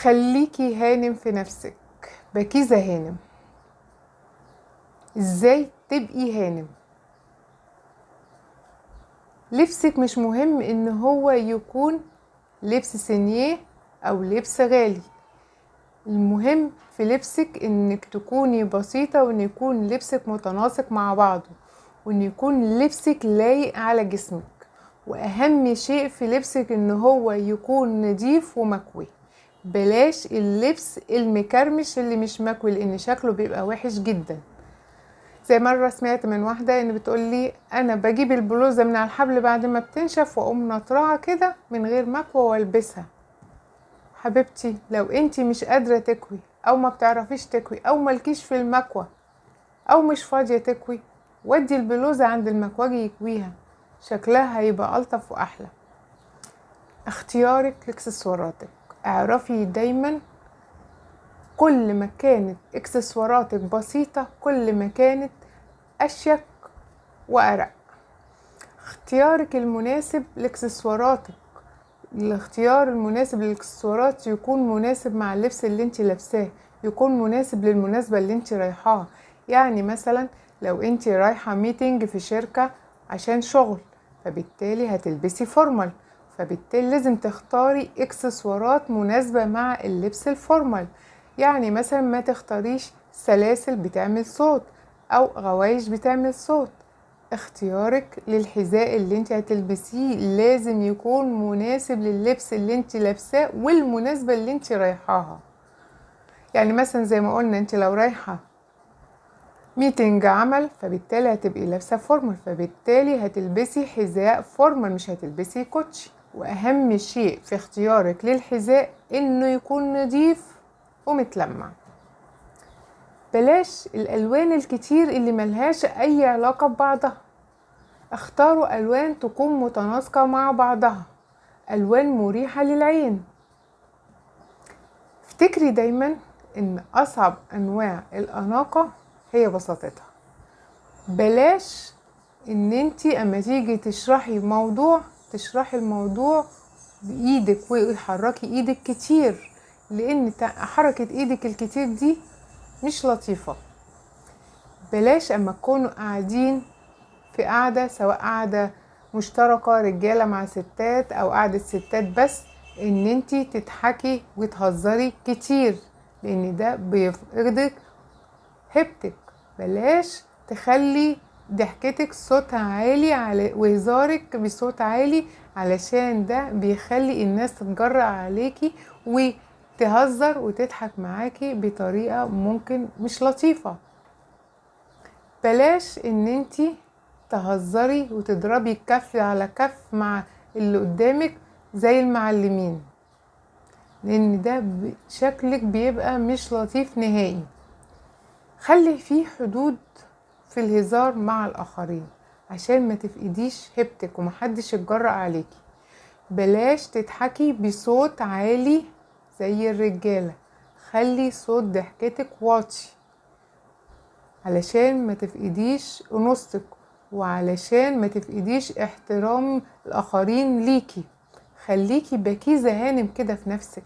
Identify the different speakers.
Speaker 1: خليكي هانم في نفسك. بكيزة هانم. ازاي تبقي هانم؟ لبسك مش مهم ان هو يكون لبس سينيه او لبس غالي. المهم في لبسك انك تكوني بسيطة، وان يكون لبسك متناسق مع بعضه، وان يكون لبسك لايق على جسمك. واهم شيء في لبسك ان هو يكون نظيف ومكوي. بلاش اللبس المكرمش اللي مش مكوي، لان شكله بيبقى وحش جدا. زي مرة سمعت من واحدة ان بتقولي انا بجيب البلوزة من على الحبل بعد ما بتنشف واقوم نطرعها كده من غير مكوى والبسها. حبيبتي، لو انتي مش قادرة تكوي او ما بتعرفيش تكوي او ملكيش في المكوى او مش فاضية تكوي، ودي البلوزة عند المكواجي يكويها، شكلها هيبقى ألطف واحلى. اختيارك لاكسسواراتك. اعرفي دايما كل ما كانت اكسسواراتك بسيطة كل ما كانت اشيك وارق. اختيارك المناسب لاكسسواراتك. الاختيار المناسب للاكسسوارات يكون مناسب مع اللبس اللي انت لابساه، يكون مناسب للمناسبة اللي انت رايحاها. يعني مثلا لو انت رايحة ميتنج في شركة عشان شغل، فبالتالي هتلبسي فورمال، فبالتالي لازم تختاري اكسسوارات مناسبة مع اللبس الفورمال. يعني مثلا ما تختاريش سلاسل بتعمل صوت او غوايش بتعمل صوت. اختيارك للحذاء اللي انت هتلبسيه لازم يكون مناسب لللبس اللي انت لابساه والمناسبة اللي انت رايحاها. يعني مثلا زي ما قلنا انت لو رايحة ميتنج عمل، فبالتالي هتبقي لابسة فورمال، فبالتالي هتلبسي حذاء فورمال مش هتلبسي كوتشي. واهم شيء في اختيارك للحذاء انه يكون نظيف ومتلمع. بلاش الالوان الكتير اللي ملهاش اي علاقة ببعضها. اختاروا ألوان تكون متناسقة مع بعضها، ألوان مريحة للعين. افتكري دايما ان أصعب أنواع الأناقة هي بساطتها. بلاش ان انتي اما تيجي تشرحي الموضوع بإيدك وحركي إيدك كتير، لأن حركة إيدك الكتير دي مش لطيفة. بلاش اما تكونوا قاعدين في قاعدة، سواء قاعدة مشتركة رجالة مع ستات او قاعدة ستات بس، ان انتي تضحكي وتهزري كتير، لان ده بيفقدك هيبتك. بلاش تخلي ضحكتك صوتها عالي وهزارك بصوت عالي، علشان ده بيخلي الناس تتجرأ عليكي وتهزر وتضحك معاكي بطريقة ممكن مش لطيفة. بلاش ان انتي تهزري وتضربي كف على كف مع اللي قدامك زي المعلمين، لان ده شكلك بيبقى مش لطيف نهائي. خلي فيه حدود في الهزار مع الاخرين عشان ما تفقديش هيبتك ومحدش يتجرأ عليكي. بلاش تضحكي بصوت عالي زي الرجالة، خلي صوت ضحكتك واطي علشان ما تفقديش انوثتك وعلشان ما تفقديش احترام الاخرين ليكي. خليكي بكيزة هانم كده في نفسك.